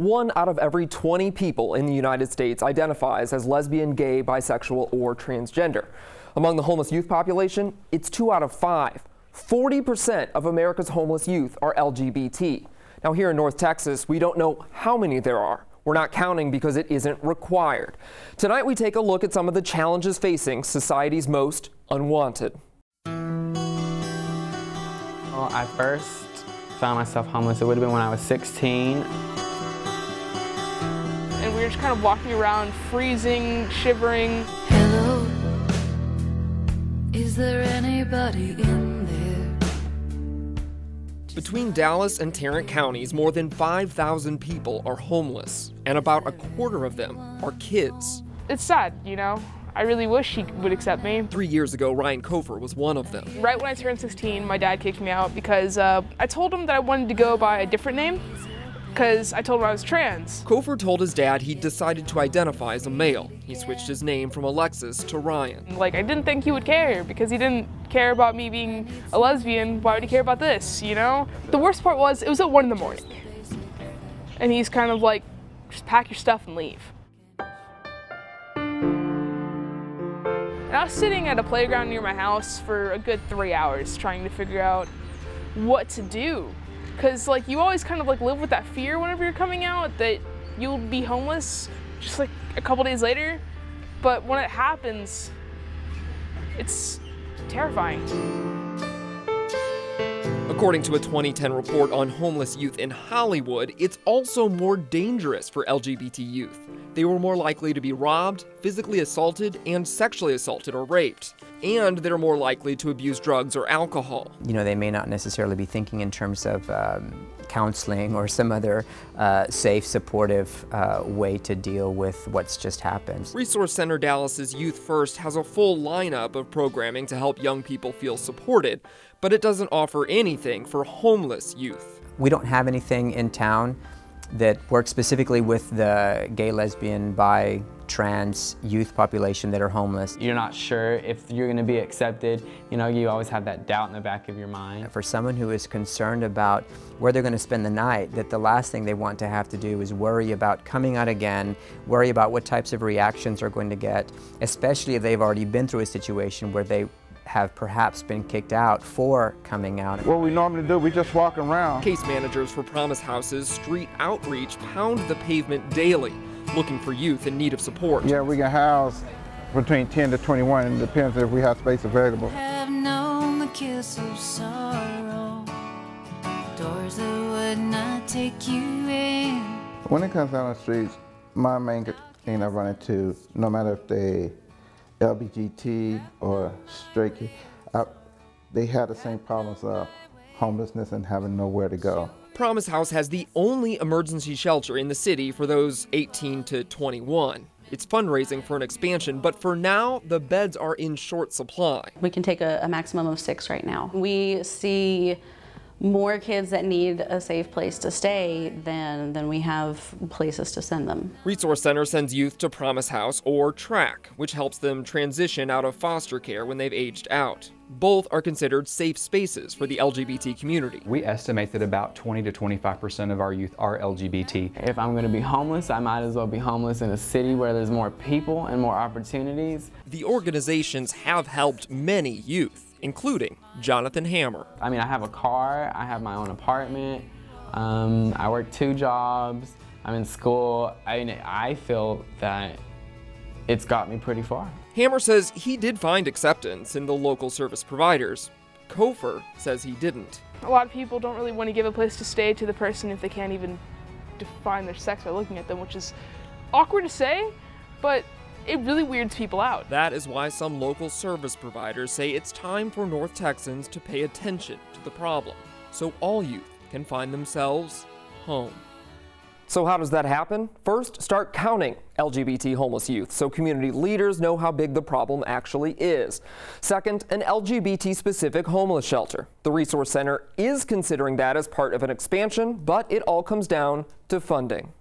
1 out of every 20 people in the United States identifies as lesbian, gay, bisexual, or transgender. Among the homeless youth population, it's 2 out of 5. 40% of America's homeless youth are LGBT. Now here in North Texas, we don't know how many there are. We're not counting because it isn't required. Tonight we take a look at some of the challenges facing society's most unwanted. Well, I first found myself homeless. It would have been when I was 16. And we were just kind of walking around, freezing, shivering. Hello, is there anybody in there? Between Dallas and Tarrant counties, more than 5,000 people are homeless, and about a quarter of them are kids. It's sad, you know? I really wish he would accept me. 3 years ago, Ryan Kofer was one of them. Right when I turned 16, my dad kicked me out because I told him that I wanted to go by a different name because I told him I was trans. Kofer told his dad he'd decided to identify as a male. He switched his name from Alexis to Ryan. Like, I didn't think he would care because he didn't care about me being a lesbian. Why would he care about this, you know? The worst part was, it was at 1 in the morning. And he's kind of like, just pack your stuff and leave. And I was sitting at a playground near my house for a good 3 hours trying to figure out what to do. Because like you always kind of like live with that fear whenever you're coming out that you'll be homeless just like a couple days later. But when it happens, it's terrifying. According to a 2010 report on homeless youth in Hollywood, it's also more dangerous for LGBT youth. They were more likely to be robbed, physically assaulted, and sexually assaulted or raped. And they're more likely to abuse drugs or alcohol. You know, they may not necessarily be thinking in terms of counseling or some other safe, supportive way to deal with what's just happened. Resource Center Dallas's Youth First has a full lineup of programming to help young people feel supported, but it doesn't offer anything for homeless youth. We don't have anything in town that works specifically with the gay, lesbian, bi, trans youth population that are homeless. You're not sure if you're going to be accepted. You know, you always have that doubt in the back of your mind. For someone who is concerned about where they're going to spend the night, that the last thing they want to have to do is worry about coming out again, worry about what types of reactions they're going to get, especially if they've already been through a situation where they have perhaps been kicked out for coming out. What we normally do, we just walk around. Case managers for Promise House's Street Outreach pound the pavement daily, looking for youth in need of support. Yeah, we can house between 10 to 21, and it depends if we have space available. Have known the kiss of sorrow, doors that would not take you in. When it comes down the streets, my main thing I run into, no matter if they LGBT or straight, they have the same problems of homelessness and having nowhere to go. Promise House has the only emergency shelter in the city for those 18 to 21. It's fundraising for an expansion, but for now, the beds are in short supply. We can take a maximum of 6 right now. We see more kids that need a safe place to stay than we have places to send them. Resource Center sends youth to Promise House or TRAC, which helps them transition out of foster care when they've aged out. Both are considered safe spaces for the LGBT community. We estimate that about 20 to 25% of our youth are LGBT. If I'm going to be homeless, I might as well be homeless in a city where there's more people and more opportunities. The organizations have helped many youth, including Jonathan Hammer. I mean, I have a car, I have my own apartment, I work 2 jobs, I'm in school. I mean, I feel that it's got me pretty far. Hammer says he did find acceptance in the local service providers. Kofer says he didn't. A lot of people don't really want to give a place to stay to the person if they can't even define their sex by looking at them, which is awkward to say, but it really weirds people out. That is why some local service providers say it's time for North Texans to pay attention to the problem, so all youth can find themselves home. So how does that happen? First, start counting LGBT homeless youth so community leaders know how big the problem actually is. Second, an LGBT-specific homeless shelter. The Resource Center is considering that as part of an expansion, but it all comes down to funding.